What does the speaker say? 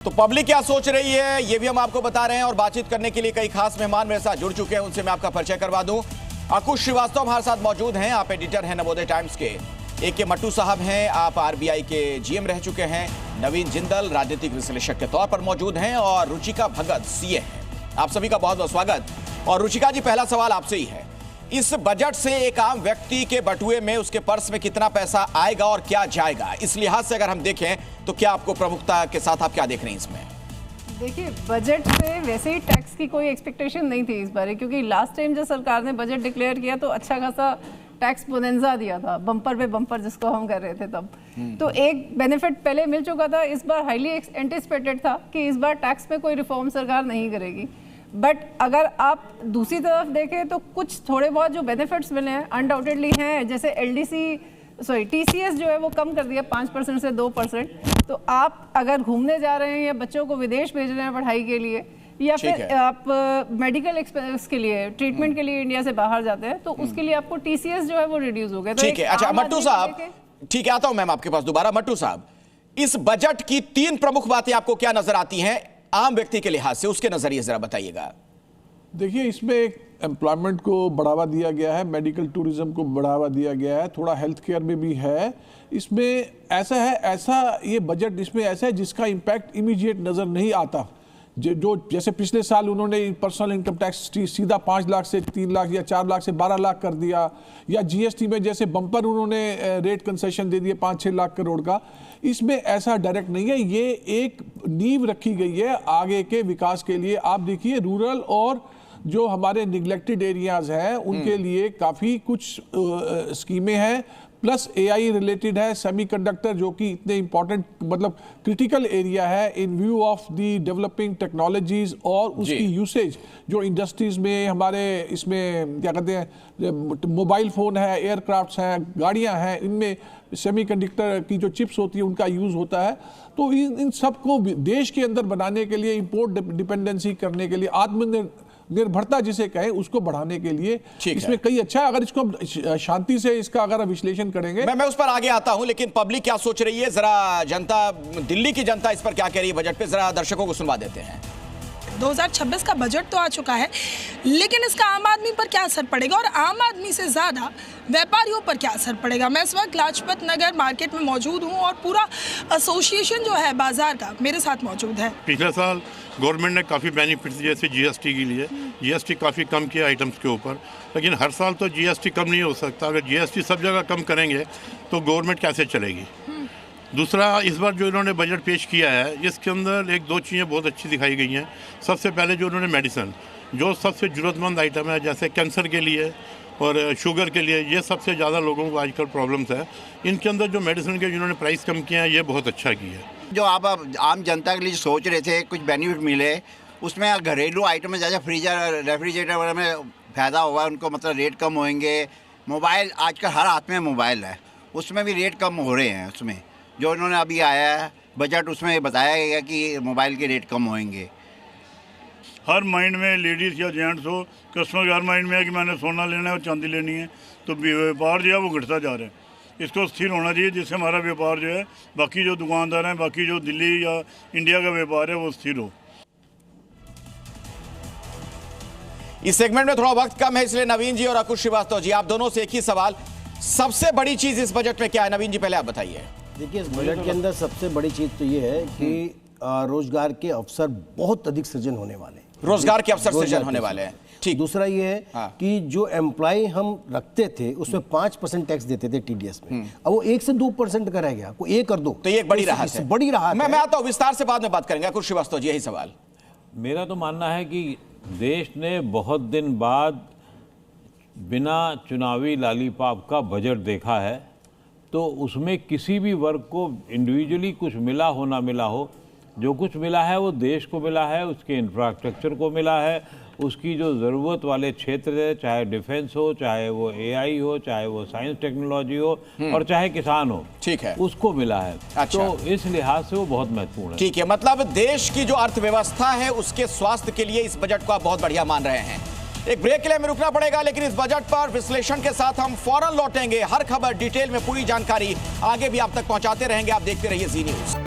तो पब्लिक क्या सोच रही है ये भी हम आपको बता रहे हैं और बातचीत करने के लिए कई खास मेहमान मेरे साथ जुड़ चुके हैं, उनसे मैं आपका परिचय करवा दूं। अंकुश श्रीवास्तव हमारे साथ मौजूद हैं, आप एडिटर हैं नवोदय टाइम्स के। एक के मट्टू साहब हैं, आप आरबीआई के जीएम रह चुके हैं। नवीन जिंदल राजनीतिक विश्लेषक के तौर पर मौजूद हैं और रुचिका भगत सीए हैं। आप सभी का बहुत बहुत स्वागत। और रुचिका जी, पहला सवाल आपसे ही है, इस बजट से एक आम व्यक्ति के बटुए में, उसके पर्स में कितना पैसा आएगा और क्या जाएगा, इस लिहाज से अगर हम देखें तो क्या आपको प्रमुखता के साथ आप क्या देख रहे हैं इसमें? देखिए, बजट से वैसे ही टैक्स की कोई एक्सपेक्टेशन नहीं थी इस बार, क्योंकि लास्ट टाइम जब सरकार ने बजट डिक्लेयर किया तो अच्छा खासा टैक्स बोनेंजा दिया था, बम्पर पे बम्पर जिसको हम कर रहे थे तब। तो एक बेनिफिट पहले मिल चुका था। इस बार हाईली एंटिसिपेटेड था कि इस बार टैक्स में कोई रिफॉर्म सरकार नहीं करेगी। बट अगर आप दूसरी तरफ देखें तो कुछ थोड़े बहुत जो बेनिफिट्स मिले हैं अनडाउटेडली हैं, जैसे टीसीएस जो है वो कम कर दिया 5% से 2%। तो आप अगर घूमने जा रहे हैं या बच्चों को विदेश भेज रहे हैं पढ़ाई के लिए, या फिर आप मेडिकल एक्सपेंस के लिए, ट्रीटमेंट के लिए इंडिया से बाहर जाते हैं, तो उसके लिए आपको टीसीएस जो है वो रिड्यूस हो गया। ठीक है, अच्छा मट्टू साहब, ठीक है, आता हूं मैम आपके पास दोबारा। मट्टू साहब, इस बजट की 3 प्रमुख बातें आपको क्या नजर आती हैं आम व्यक्ति के लिहाज से, उसके नजरिए जरा बताइएगा। देखिए, इसमें एक एम्प्लॉयमेंट को बढ़ावा दिया गया है, मेडिकल टूरिज्म को बढ़ावा दिया गया है, थोड़ा हेल्थ केयर में भी है। इसमें ऐसा ये बजट इसमें ऐसा है जिसका इम्पैक्ट इमीडिएट नज़र नहीं आता। जो जैसे पिछले साल उन्होंने पर्सनल इनकम टैक्स सीधा 5 लाख से 3 लाख या 4 लाख से 12 लाख कर दिया, या जीएसटी में जैसे बम्पर उन्होंने रेट कंसेशन दे दिए 5-6 लाख करोड़ का। इसमें ऐसा डायरेक्ट नहीं है, ये एक नींव रखी गई है आगे के विकास के लिए। आप देखिए, रूरल और जो हमारे निगलेक्टेड एरियाज हैं उनके लिए काफ़ी कुछ स्कीमें हैं, प्लस एआई रिलेटेड है, सेमीकंडक्टर जो कि इतने इंपॉर्टेंट मतलब क्रिटिकल एरिया है इन view of the developing technologies, और उसकी यूसेज जो इंडस्ट्रीज में हमारे इसमें क्या कहते हैं, मोबाइल फ़ोन है, एयरक्राफ्ट्स हैं, गाड़ियां हैं, इनमें सेमीकंडक्टर की जो चिप्स होती है उनका यूज़ होता है। तो इन सबको देश के अंदर बनाने के लिए, इंपोर्ट डिपेंडेंसी करने के लिए, आत्मनिर्भरता जिसे कहें उसको बढ़ाने के लिए इसमें कई अच्छा है। अगर इसको शांति से इसका अगर विश्लेषण करेंगे, मैं उस पर आगे आता हूं, लेकिन पब्लिक क्या सोच रही है, जरा जनता, दिल्ली की जनता इस पर क्या कह रही है बजट पे, जरा दर्शकों को सुनवा देते हैं। 2026 का बजट तो आ चुका है, लेकिन इसका आम आदमी पर क्या असर पड़ेगा और आम आदमी से ज़्यादा व्यापारियों पर क्या असर पड़ेगा? मैं इस वक्त लाजपत नगर मार्केट में मौजूद हूं और पूरा एसोसिएशन जो है बाजार का मेरे साथ मौजूद है। पिछले साल गवर्नमेंट ने काफ़ी बेनिफिट्स दिए, जैसे जीएसटी के लिए जीएसटी काफ़ी कम किया आइटम्स के ऊपर, लेकिन हर साल तो जीएसटी कम नहीं हो सकता। अगर जीएसटी सब जगह कम करेंगे तो गवर्नमेंट कैसे चलेगी? दूसरा, इस बार जो इन्होंने बजट पेश किया है इसके अंदर 1-2 चीज़ें बहुत अच्छी दिखाई गई हैं। सबसे पहले जो उन्होंने मेडिसिन, जो सबसे ज़रूरतमंद आइटम है, जैसे कैंसर के लिए और शुगर के लिए, ये सबसे ज़्यादा लोगों को आजकल प्रॉब्लम्स है, इनके अंदर जो मेडिसिन के जिन्होंने प्राइस कम किए हैं ये बहुत अच्छा किया है। जो आप आम जनता के लिए सोच रहे थे कुछ बेनिफिट मिले, उसमें घरेलू आइटम में जैसे फ्रीजर, रेफ्रिजरेटर वगैरह में फ़ायदा होगा, उनको मतलब रेट कम होंगे। मोबाइल, आजकल हर हाथ में मोबाइल है, उसमें भी रेट कम हो रहे हैं। उसमें जो इन्होंने अभी आया है बजट, उसमें बताया गया कि मोबाइल के रेट कम होंगे। हर माइंड में, लेडीज़ या जेंट्स हो, कस्टमर के हर माइंड में है कि मैंने सोना लेना है और चांदी लेनी है, तो व्यापार जो है वो घटता जा रहा है। इसको स्थिर होना चाहिए जिससे हमारा व्यापार जो है, बाकी जो दुकानदार हैं, बाकी जो दिल्ली या इंडिया का व्यापार है वो स्थिर हो। इस सेगमेंट में थोड़ा वक्त कम है, इसलिए नवीन जी और अंकुश श्रीवास्तव जी, आप दोनों से एक ही सवाल, सबसे बड़ी चीज इस बजट में क्या है? नवीन जी, पहले आप बताइए। देखिए, इस बजट के अंदर सबसे बड़ी चीज तो ये है कि रोजगार के अवसर बहुत अधिक सृजन होने वाले हैं। रोजगार के अवसर सृजन होने वाले हैं, ठीक। दूसरा ये है कि जो एम्प्लॉय हम रखते थे उसमें 5% टैक्स देते थे टीडीएस में, अब वो 1 से 2% का रह गया, को 1 कर दो, तो ये एक बड़ी राहत है, बड़ी राहत। मैं आता हूं, विस्तार से बाद में बात करेंगे। अंकुश श्रीवास्तव जी, यही सवाल। मेरा तो मानना है कि देश ने बहुत दिन बाद बिना चुनावी लॉलीपॉप का बजट देखा है, तो उसमें किसी भी वर्ग को इंडिविजुअली कुछ मिला हो ना मिला हो, जो कुछ मिला है वो देश को मिला है, उसके इंफ्रास्ट्रक्चर को मिला है, उसकी जो ज़रूरत वाले क्षेत्र है, चाहे डिफेंस हो, चाहे वो एआई हो, चाहे वो साइंस टेक्नोलॉजी हो, और चाहे किसान हो, ठीक है, उसको मिला है। अच्छा। तो इस लिहाज से वो बहुत महत्वपूर्ण है। ठीक है, मतलब देश की जो अर्थव्यवस्था है उसके स्वास्थ्य के लिए इस बजट को आप बहुत बढ़िया मान रहे हैं। एक ब्रेक के लिए हमें रुकना पड़ेगा, लेकिन इस बजट पर विश्लेषण के साथ हम फौरन लौटेंगे। हर खबर डिटेल में पूरी जानकारी आगे भी आप तक पहुंचाते रहेंगे। आप देखते रहिए जी न्यूज़।